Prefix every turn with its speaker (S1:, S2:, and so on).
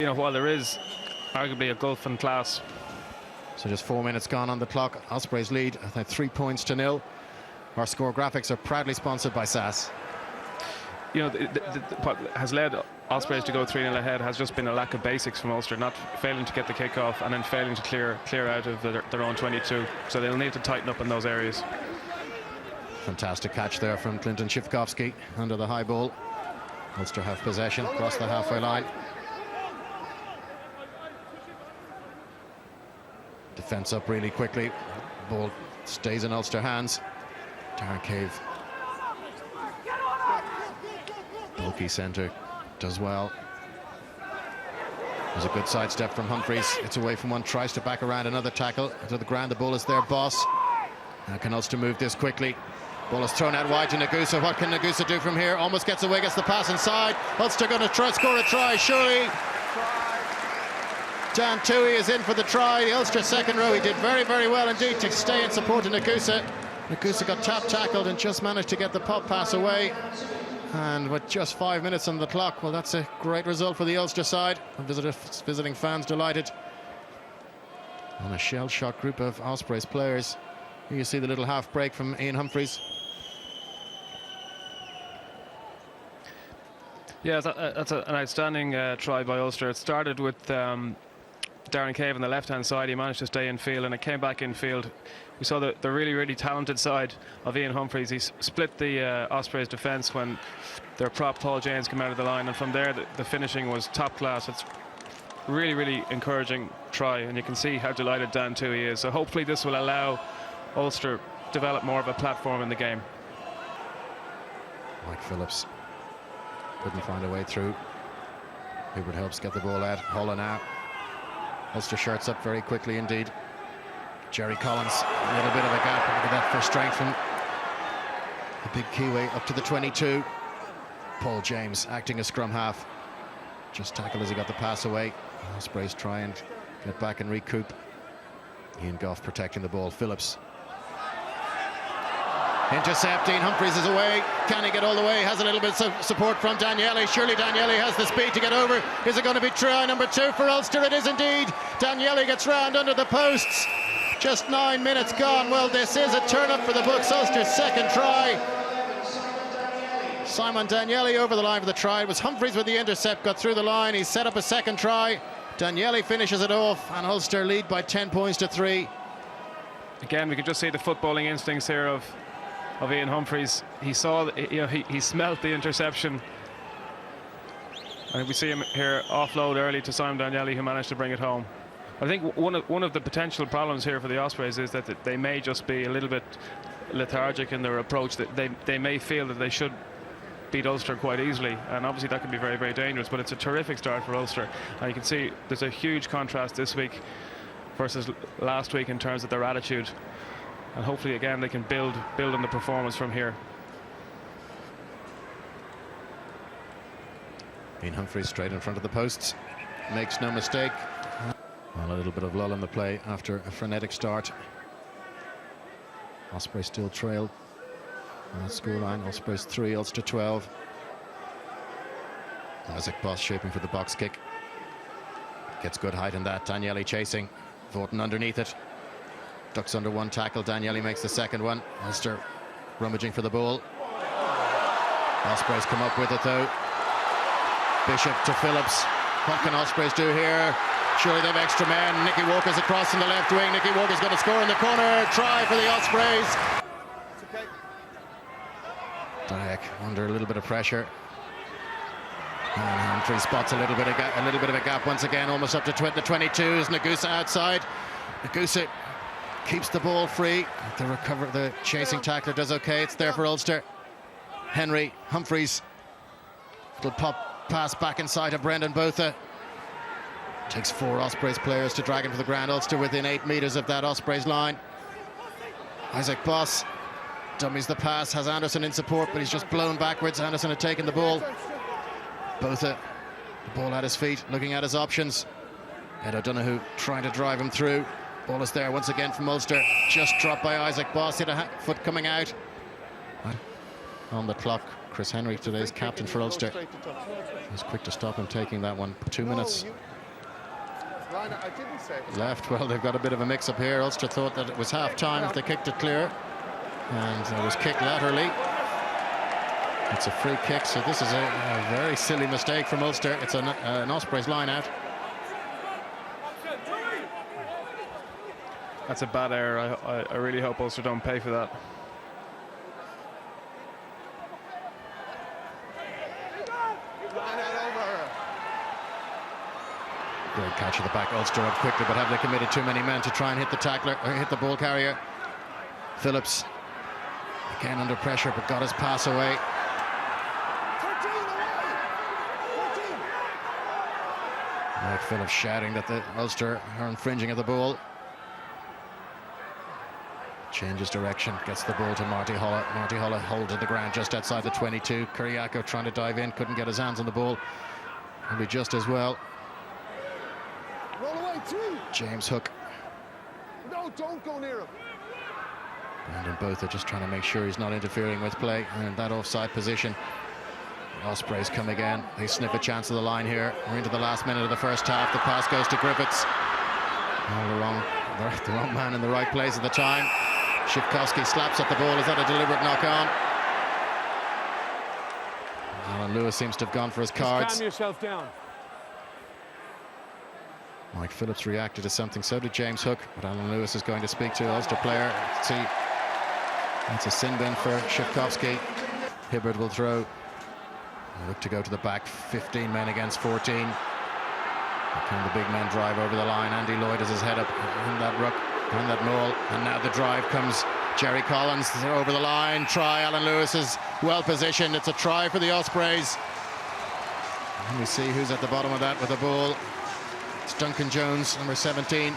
S1: You know, while there is arguably a gulf in class.
S2: So just 4 minutes gone on the clock. Ospreys lead, I think 3 points to 0. Our score graphics are proudly sponsored by SAS.
S1: You know, what has led Ospreys to go 3-0 ahead has just been a lack of basics from Ulster, not failing to get the kick-off and then failing to clear out of their own 22. So they'll need to tighten up in those areas.
S2: Fantastic catch there from Clinton Shivkovsky under the high ball. Ulster have possession across the halfway line. Defence up really quickly. Ball stays in Ulster hands. Darren Cave. Bulky centre does well. There's a good sidestep from Humphreys. It's away from one, tries to back around another tackle. To the ground, the ball is there, Boss. Now can Ulster move this quickly? Ball is thrown out wide to Nagusa. What can Nagusa do from here? Almost gets away, gets the pass inside. Ulster going to try score a try, surely. Dan Toohey is in for the try. The Ulster second row, he did very, very well indeed to stay in support of Nagusa. Nagusa got tackled and just managed to get the pop pass away. And with just 5 minutes on the clock, well, that's a great result for the Ulster side. Visiting fans delighted. And a shell-shocked group of Ospreys players. Here you see the little half break from Ian Humphreys.
S1: Yeah, that's an outstanding try by Ulster. It started with Darren Cave on the left-hand side. He managed to stay in field, and it came back in field. We saw the really, really talented side of Ian Humphreys. He split the Ospreys defence when their prop Paul James came out of the line, and from there the finishing was top class. It's really, really encouraging try, and you can see how delighted Dan Toohey is. So hopefully this will allow Ulster develop more of a platform in the game.
S2: Mike Phillips couldn't find a way through. Hubert helps get the ball out. Holla now. Ulster shirts up very quickly indeed. Jerry Collins, a little bit of a gap. Look at that for strength from the big Kiwi up to the 22. Paul James acting as scrum half. Just tackled as he got the pass away. Ospreys try and get back and recoup. Ian Goff protecting the ball. Phillips. Intercepting. Humphreys is away. Can he get all the way? Has a little bit of support from Daniele. Surely Daniele has the speed to get over. Is it going to be try number 2 for Ulster? It is indeed. Daniele gets round under the posts. Just 9 minutes gone. Well, this is a turn up for the books. Ulster's second try. Simon Daniele over the line for the try. It was Humphreys with the intercept. Got through the line. He set up a second try. Daniele finishes it off, and Ulster lead by 10 points to 3.
S1: Again, we can just see the footballing instincts here of Ian Humphreys. He saw, he smelt the interception. And we see him here offload early to Simon Daniele, who managed to bring it home. I think one of the potential problems here for the Ospreys is that they may just be a little bit lethargic in their approach. That they may feel that they should beat Ulster quite easily, and obviously that can be very, very dangerous. But it's a terrific start for Ulster, and you can see there's a huge contrast this week versus last week in terms of their attitude. And hopefully again they can build on the performance from here.
S2: Ian Humphreys straight in front of the posts, makes no mistake. Well, a little bit of lull in the play after a frenetic start. Ospreys still trail on that scoreline. Ospreys 3, Ulster 12. Isaac Boss shaping for the box kick. Gets good height in that. Daniele chasing. Vaughton underneath it. Ducks under one tackle. Daniele makes the second one. Ulster rummaging for the ball. Ospreys come up with it though. Bishop to Phillips. What can Ospreys do here? Surely they have extra men. Nicky Walker's across in the left wing. Nicky Walker's going to score in the corner. Try for the Ospreys. Dyack under a little bit of pressure. And Humphreys spots a little bit of a gap once again, almost up to the 22s. Nagusa outside. Nagusa keeps the ball free. The chasing tackler does okay. It's there for Ulster. Henry, Humphreys. Little pop pass back inside of Brendan Botha. Takes 4 Ospreys players to drag him to the ground. Ulster within 8 metres of that Ospreys line. Isaac Boss dummies the pass, has Anderson in support, but he's just blown backwards. Anderson had taken the ball. Botha, the ball at his feet, looking at his options. Ed O'Donoghue trying to drive him through. Ball is there once again from Ulster. Just dropped by Isaac Boss, hit a foot coming out. On the clock, Chris Henry, today's captain for Ulster. He was quick to stop him taking that one. 2 minutes.
S3: I didn't say it.
S2: Left. Well, they've got a bit of a mix-up here. Ulster thought that it was half-time if they kicked it clear. And it was kicked laterally. It's a free kick, so this is a very silly mistake from Ulster. It's an Ospreys line-out.
S1: That's a bad error. I really hope Ulster don't pay for that.
S2: Great catch at the back. Ulster up quickly, but have they committed too many men to try and hit the tackler, or hit the ball carrier? Phillips again under pressure, but got his pass away. Mike Phillips shouting that the Ulster are infringing at the ball. Changes direction, gets the ball to Marty Holla. Marty Holla hold to the ground just outside the 22. Kuriako trying to dive in, couldn't get his hands on the ball. Maybe just as well.
S3: Roll away, too.
S2: James Hook.
S3: No, don't go near him.
S2: Brandon Botha just trying to make sure he's not interfering with play. And in that offside position, the Ospreys come again. They sniff a chance of the line here. We're into the last minute of the first half. The pass goes to Griffiths. Oh, the wrong man in the right place at the time. Shivkovsky slaps at the ball. Is that a deliberate knock-on? Alan Lewis seems to have gone for his cards.
S3: Calm yourself down.
S2: Mike Phillips reacted to something, so did James Hook, but Alan Lewis is going to speak to Ulster player. See, that's a sin bin for Shivkovsky. Hibbard will throw. Look to go to the back, 15 men against 14. Can the big men drive over the line? Andy Lloyd has his head up in that ruck, in that maul, and now the drive comes. Jerry Collins over the line. Try. Alan Lewis is well positioned. It's a try for the Ospreys. And we see who's at the bottom of that with the ball. It's Duncan Jones, number 17.